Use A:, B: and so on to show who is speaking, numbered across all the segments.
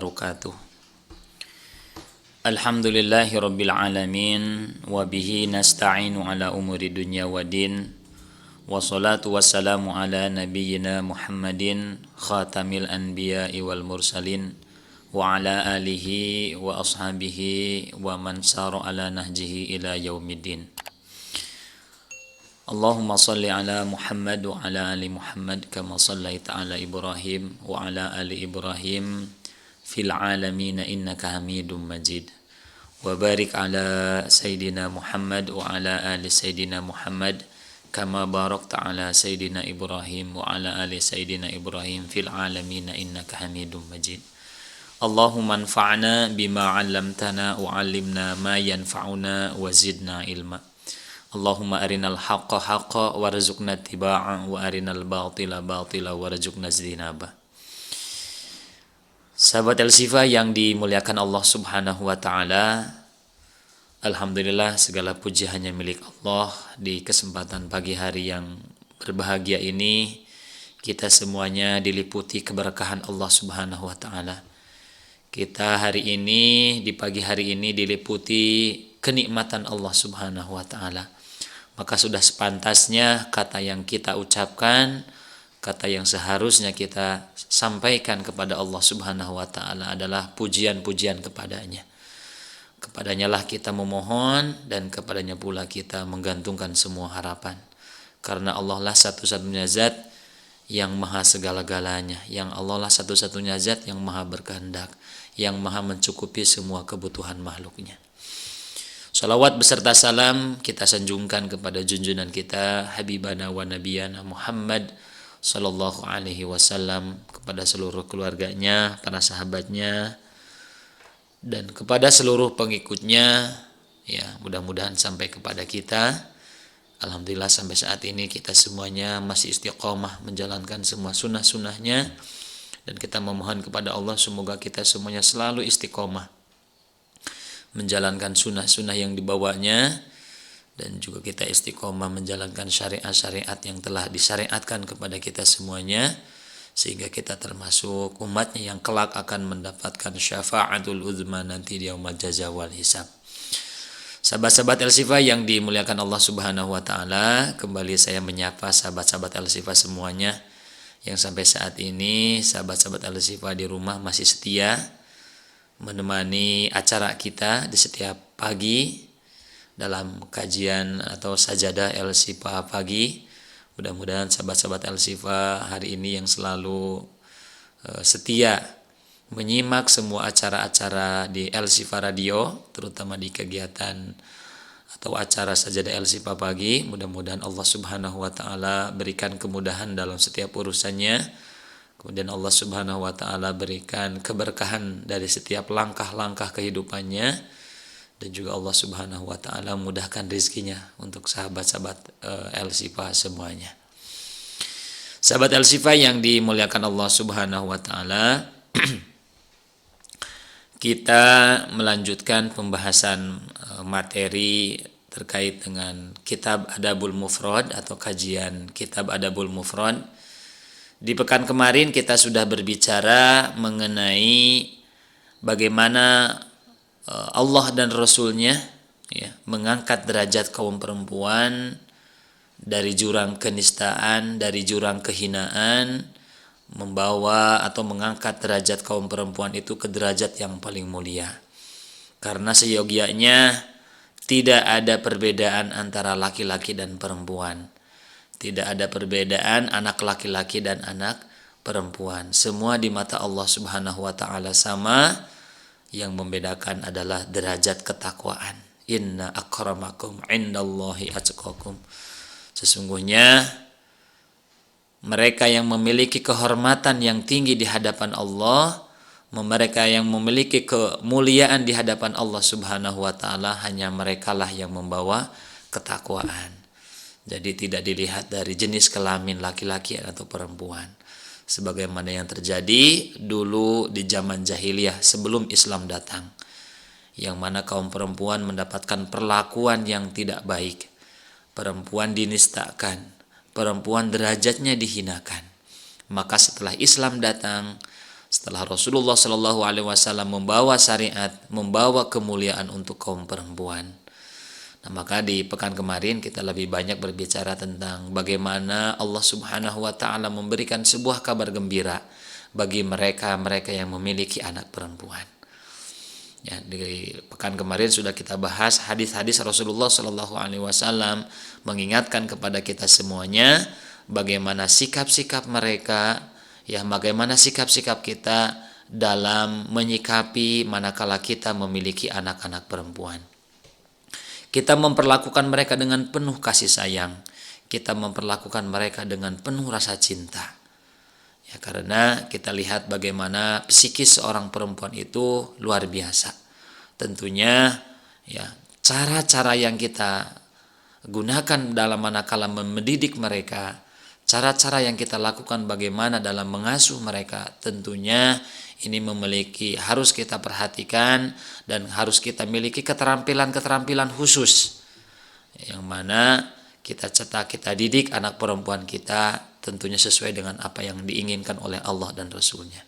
A: wabarakatuh. Alhamdulillahi rabbil alamin wa bihi nasta'inu ala umuri dunya waddin. Wassalatu wassalamu ala nabiyyina Muhammadin khatamil anbiya'i wal mursalin wa ala alihi wa ashabihi wa man sara ala nahjihi ila yaumiddin. Allahumma salli ala Muhammad wa ala ali Muhammad kama sallaita ala Ibrahim wa ala ali Ibrahim fil alamin innaka Hamidum Majid. Wa barik ala Sayyidina Muhammad wa ala ali Sayyidina Muhammad kama barakta ala Sayyidina Ibrahim wa ala ali Sayyidina Ibrahim fil alamin innaka Hamidum Majid. Allahumma anfa'na bima 'allamtana wa 'allimna ma yanfa'una wa zidna ilma. Allahumma arinal haqqa haqqa warzuqna tibaa wa arinal batila batila warzuqna ijtinaba. Sahabat El-Shifa yang dimuliakan Allah Subhanahu wa taala, alhamdulillah segala puji hanya milik Allah. Di kesempatan pagi hari yang berbahagia ini, kita semuanya diliputi keberkahan Allah Subhanahu wa taala. Kita hari ini, di pagi hari ini diliputi kenikmatan Allah Subhanahu wa taala. Maka sudah sepantasnya kata yang kita ucapkan, kata yang seharusnya kita sampaikan kepada Allah Subhanahu wa taala adalah pujian-pujian kepadanya. Kepadanya lah kita memohon dan kepadanya pula kita menggantungkan semua harapan. Karena Allah lah satu-satunya zat yang maha segala-galanya, yang Allah lah satu-satunya zat yang maha berkehendak, yang maha mencukupi semua kebutuhan makhluknya. Salawat beserta salam kita sanjungkan kepada junjungan kita Habibana wa Nabiyana Muhammad sallallahu alaihi wasallam, kepada seluruh keluarganya, para sahabatnya, dan kepada seluruh pengikutnya. Ya, mudah-mudahan sampai kepada kita. Alhamdulillah sampai saat ini kita semuanya masih istiqomah menjalankan semua sunnah-sunnahnya, dan kita memohon kepada Allah semoga kita semuanya selalu istiqomah menjalankan sunnah-sunnah yang dibawanya, dan juga kita istiqomah menjalankan syariat-syariat yang telah disyariatkan kepada kita semuanya, sehingga kita termasuk umatnya yang kelak akan mendapatkan syafa'atul uzma nanti di yaumul jaza wal hisab. Sahabat-sahabat El-Shifa yang dimuliakan Allah Subhanahu wa taala, kembali saya menyapa sahabat-sahabat El-Shifa semuanya yang sampai saat ini sahabat-sahabat El-Shifa di rumah masih setia menemani acara kita di setiap pagi dalam kajian atau sajadah El-Shifa pagi. Mudah-mudahan sahabat-sahabat El-Shifa hari ini yang selalu setia menyimak semua acara-acara di El-Shifa Radio, terutama di kegiatan atau acara sajadah El-Shifa pagi. Mudah-mudahan Allah Subhanahu wa taala berikan kemudahan dalam setiap urusannya. Kemudian Allah Subhanahu wa taala berikan keberkahan dari setiap langkah-langkah kehidupannya, dan juga Allah Subhanahu wa taala mudahkan rezekinya untuk sahabat-sahabat El-Shifa semuanya. Sahabat El-Shifa yang dimuliakan Allah Subhanahu wa taala, kita melanjutkan pembahasan materi terkait dengan Kitab Adabul Mufrad atau kajian Kitab Adabul Mufrad. Di pekan kemarin kita sudah berbicara mengenai bagaimana Allah dan Rasulnya mengangkat derajat kaum perempuan dari jurang kenistaan, dari jurang kehinaan, membawa atau mengangkat derajat kaum perempuan itu ke derajat yang paling mulia. Karena seyogianya tidak ada perbedaan antara laki-laki dan perempuan. Tidak ada perbedaan anak laki-laki dan anak perempuan. Semua di mata Allah Subhanahu wa taala sama. Yang membedakan adalah derajat ketakwaan. Inna akramakum indallahi atqakum. Sesungguhnya mereka yang memiliki kehormatan yang tinggi di hadapan Allah, mereka yang memiliki kemuliaan di hadapan Allah Subhanahu wa taala, hanya merekalah yang membawa ketakwaan. Jadi tidak dilihat dari jenis kelamin laki-laki atau perempuan. Sebagaimana yang terjadi dulu di zaman jahiliyah sebelum Islam datang. Yang mana kaum perempuan mendapatkan perlakuan yang tidak baik. Perempuan dinistakan. Perempuan derajatnya dihinakan. Maka setelah Islam datang, Setelah Rasulullah Shallallahu Alaihi Wasallam membawa syariat, membawa kemuliaan untuk kaum perempuan. Nah, maka di pekan kemarin kita lebih banyak berbicara tentang bagaimana Allah Subhanahu wa taala memberikan sebuah kabar gembira bagi mereka yang memiliki anak perempuan. Ya, di pekan kemarin sudah kita bahas hadis-hadis Rasulullah Shallallahu alaihi wasallam mengingatkan kepada kita semuanya bagaimana sikap-sikap mereka, ya bagaimana sikap-sikap kita dalam menyikapi manakala kita memiliki anak-anak perempuan. Kita memperlakukan mereka dengan penuh kasih sayang. Kita memperlakukan mereka dengan penuh rasa cinta. Ya, karena kita lihat bagaimana psikis seorang perempuan itu luar biasa. Tentunya ya cara-cara yang kita gunakan dalam manakala mendidik mereka, cara-cara yang kita lakukan bagaimana dalam mengasuh mereka, tentunya ini harus kita perhatikan dan harus kita miliki keterampilan-keterampilan khusus yang mana kita cetak, kita didik anak perempuan kita tentunya sesuai dengan apa yang diinginkan oleh Allah dan Rasulnya.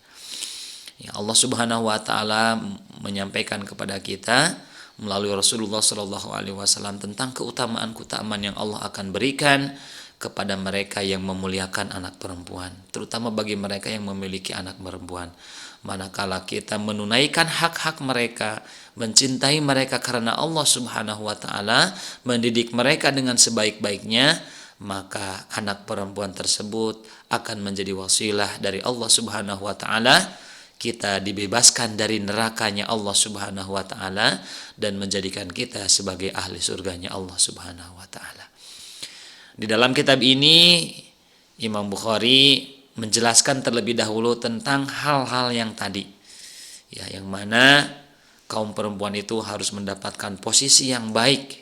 A: Ya, Allah Subhanahu wa taala menyampaikan kepada kita melalui Rasulullah Shallallahu alaihi wasallam tentang keutamaan-keutamaan yang Allah akan berikan kepada mereka yang memuliakan anak perempuan, terutama bagi mereka yang memiliki anak perempuan. Manakala kita menunaikan hak-hak mereka, mencintai mereka karena Allah Subhanahu wa taala, mendidik mereka dengan sebaik-baiknya, maka anak perempuan tersebut akan menjadi wasilah dari Allah Subhanahu wa taala. Kita dibebaskan dari nerakanya Allah Subhanahu wa taala dan menjadikan kita sebagai ahli surganya Allah Subhanahu wa taala. Di dalam kitab ini Imam Bukhari menjelaskan terlebih dahulu tentang hal-hal yang tadi, ya, yang mana kaum perempuan itu harus mendapatkan posisi yang baik,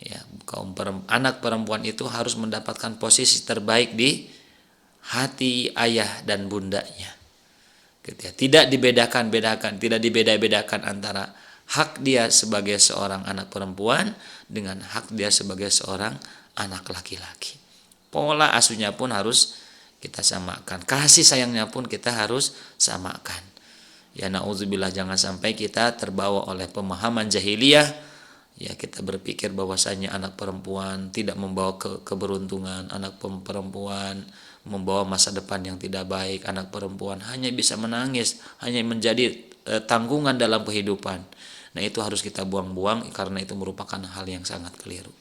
A: ya, anak perempuan itu harus mendapatkan posisi terbaik di hati ayah dan bundanya. Tidak dibeda-bedakan antara hak dia sebagai seorang anak perempuan dengan hak dia sebagai seorang anak laki-laki. Pola asuhnya pun harus kita samakan, kasih sayangnya pun kita harus samakan. Ya, na'udzubillah, jangan sampai kita terbawa oleh pemahaman jahiliyah. Ya, kita berpikir bahwasanya anak perempuan tidak membawa keberuntungan, anak perempuan membawa masa depan yang tidak baik, anak perempuan hanya bisa menangis, hanya menjadi tanggungan dalam kehidupan. Nah, itu harus kita buang-buang karena itu merupakan hal yang sangat keliru.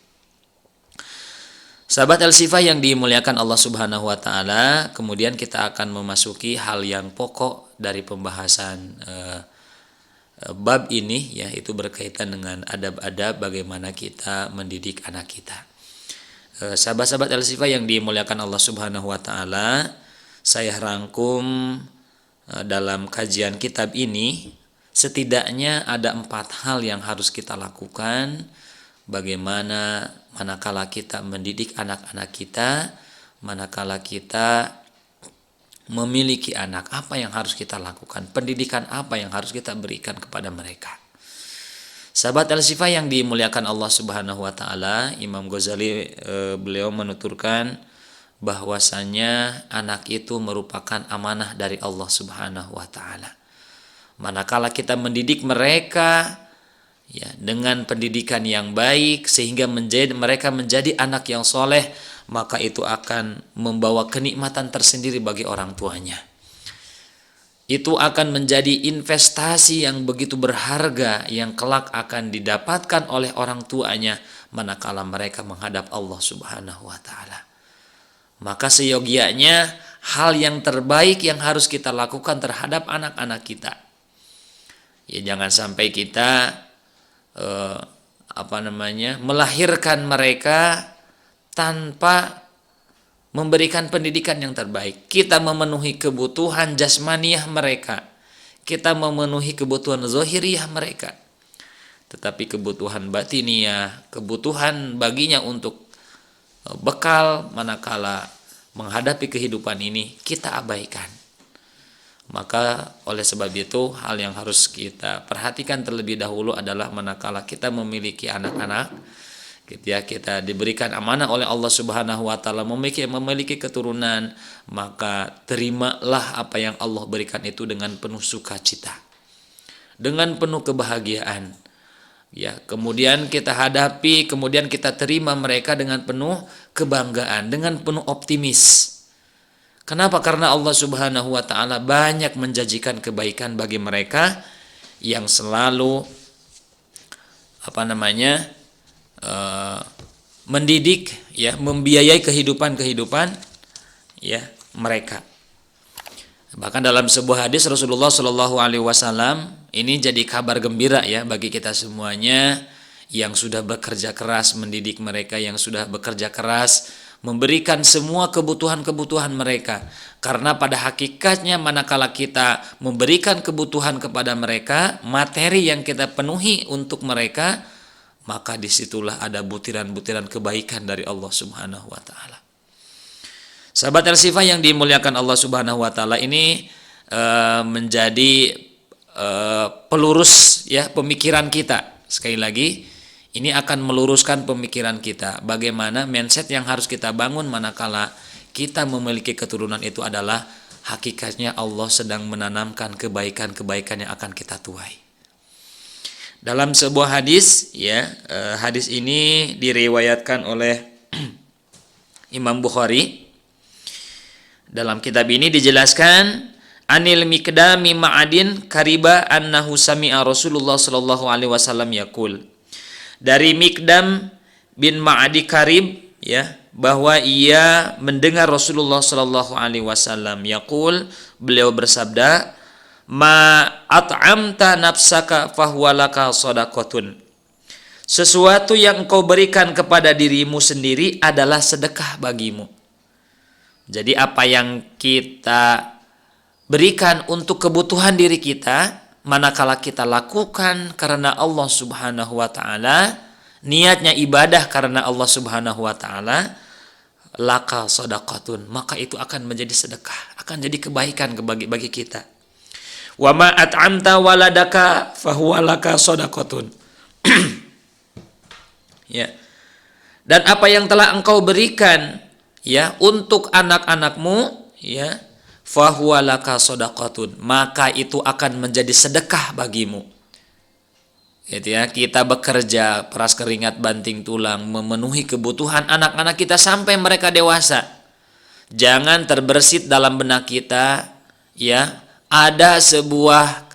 A: Sahabat Al-Sifah yang dimuliakan Allah Subhanahu wa taala, kemudian kita akan memasuki hal yang pokok dari pembahasan bab ini, yaitu berkaitan dengan adab-adab bagaimana kita mendidik anak kita. Sahabat-sahabat Al-Sifah yang dimuliakan Allah Subhanahu wa taala, saya rangkum dalam kajian kitab ini setidaknya ada 4 hal yang harus kita lakukan bagaimana manakala kita mendidik anak-anak kita, manakala kita memiliki anak, apa yang harus kita lakukan, pendidikan apa yang harus kita berikan kepada mereka. Sahabat Al-Sifah yang dimuliakan Allah Subhanahu wa taala, Imam Ghazali beliau menuturkan bahwasanya anak itu merupakan amanah dari Allah Subhanahu wa taala. Manakala kita mendidik mereka, ya, dengan pendidikan yang baik sehingga mereka menjadi anak yang soleh, maka itu akan membawa kenikmatan tersendiri bagi orang tuanya. Itu akan menjadi investasi yang begitu berharga yang kelak akan didapatkan oleh orang tuanya manakala mereka menghadap Allah Subhanahu wa taala. Maka seyogianya hal yang terbaik yang harus kita lakukan terhadap anak-anak kita. Ya, jangan sampai kita melahirkan mereka tanpa memberikan pendidikan yang terbaik. Kita memenuhi kebutuhan jasmaniah mereka, kita memenuhi kebutuhan zahiriyah mereka, tetapi kebutuhan batiniah, kebutuhan baginya untuk bekal manakala menghadapi kehidupan ini kita abaikan. Maka oleh sebab itu hal yang harus kita perhatikan terlebih dahulu adalah manakala kita memiliki anak-anak, Gitu ya, kita diberikan amanah oleh Allah Subhanahu wa taala memiliki keturunan, maka terimalah apa yang Allah berikan itu dengan penuh sukacita, dengan penuh kebahagiaan. Ya, kemudian kita hadapi, kemudian kita terima mereka dengan penuh kebanggaan, dengan penuh optimis. Kenapa? Karena Allah Subhanahu wa taala banyak menjanjikan kebaikan bagi mereka yang selalu mendidik, ya, membiayai kehidupan ya mereka. Bahkan dalam sebuah hadis Rasulullah Shallallahu Alaihi Wasallam, ini jadi kabar gembira ya bagi kita semuanya yang sudah bekerja keras mendidik mereka, yang sudah bekerja keras memberikan semua kebutuhan-kebutuhan mereka. Karena pada hakikatnya manakala kita memberikan kebutuhan kepada mereka, materi yang kita penuhi untuk mereka, maka disitulah ada butiran-butiran kebaikan dari Allah Subhanahu wa taala. Sahabat Al-Sifah yang dimuliakan Allah Subhanahu wa taala, ini menjadi pelurus ya pemikiran kita. Sekali lagi, ini akan meluruskan pemikiran kita. Bagaimana mindset yang harus kita bangun manakala kita memiliki keturunan itu adalah hakikatnya Allah sedang menanamkan kebaikan-kebaikan yang akan kita tuai. Dalam sebuah hadis, ya, hadis ini diriwayatkan oleh Imam Bukhari. Dalam kitab ini dijelaskan Anil Miqdami Ma'adin Kariba annahu sami'a Rasulullah sallallahu alaihi wasallam yaqul. Dari Miqdam bin Ma'adi Karib, ya, bahwa ia mendengar Rasulullah sallallahu alaihi wasallam yaqul, beliau bersabda, ma at'amta nafsaka fahuwalaka shadaqatun. Sesuatu yang engkau berikan kepada dirimu sendiri adalah sedekah bagimu. Jadi apa yang kita berikan untuk kebutuhan diri kita, manakala kita lakukan karena Allah Subhanahu wa taala, niatnya ibadah karena Allah Subhanahu wa taala, laka shadaqatun, maka itu akan menjadi sedekah, akan jadi kebaikan bagi kita. Wa ma at'amta waladaka fahuwa laka shadaqatun. Ya. Dan apa yang telah engkau berikan, ya, untuk anak-anakmu, ya, fahuwa laka shadaqatun, maka itu akan menjadi sedekah bagimu. Gitu ya, kita bekerja peras keringat banting tulang memenuhi kebutuhan anak-anak kita sampai mereka dewasa. Jangan terbersit dalam benak kita, ya, ada sebuah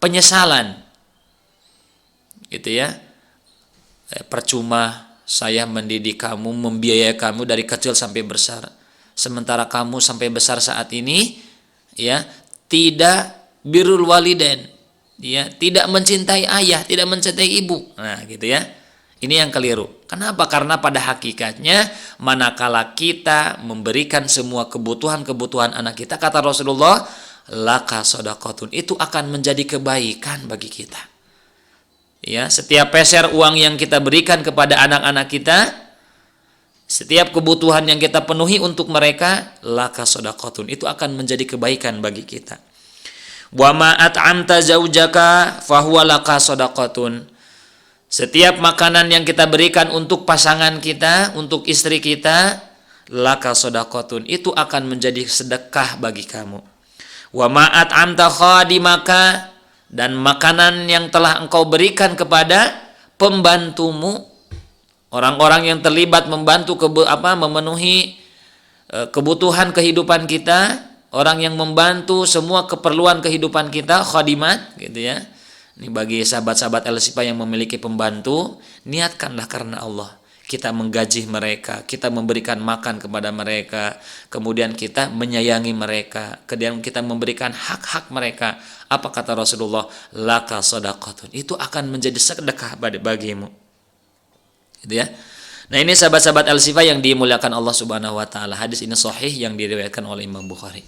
A: penyesalan, gitu ya. Percuma saya mendidik kamu, membiayai kamu dari kecil sampai besar, sementara kamu sampai besar saat ini, ya, tidak birrul walidain, ya, tidak mencintai ayah, tidak mencintai ibu. Nah, gitu ya. Ini yang keliru. Kenapa? Karena pada hakikatnya manakala kita memberikan semua kebutuhan-kebutuhan anak kita, kata Rasulullah, laka shadaqatun, itu akan menjadi kebaikan bagi kita. Ya, setiap peser uang yang kita berikan kepada anak-anak kita, setiap kebutuhan yang kita penuhi untuk mereka, laka shadaqatun, itu akan menjadi kebaikan bagi kita. Wa ma at'amta zaujaka fahuwa laka shadaqatun. Setiap makanan yang kita berikan untuk pasangan kita, untuk istri kita, laka shadaqatun, itu akan menjadi sedekah bagi kamu. Wa ma at'amta khadimaka, dan makanan yang telah engkau berikan kepada pembantumu, orang-orang yang terlibat membantu memenuhi kebutuhan kehidupan kita, orang yang membantu semua keperluan kehidupan kita, khadimat, gitu ya. Ini bagi sahabat-sahabat Al-Sifah yang memiliki pembantu, niatkanlah karena Allah. Kita menggaji mereka, kita memberikan makan kepada mereka, kemudian kita menyayangi mereka, kemudian kita memberikan hak-hak mereka. Apa kata Rasulullah? Laka shadaqatun, itu akan menjadi sedekah bagimu. Gitu ya. Nah, ini sahabat-sahabat Al-Sifah yang dimuliakan Allah Subhanahu wa taala. Hadis ini sahih yang diriwayatkan oleh Imam Bukhari.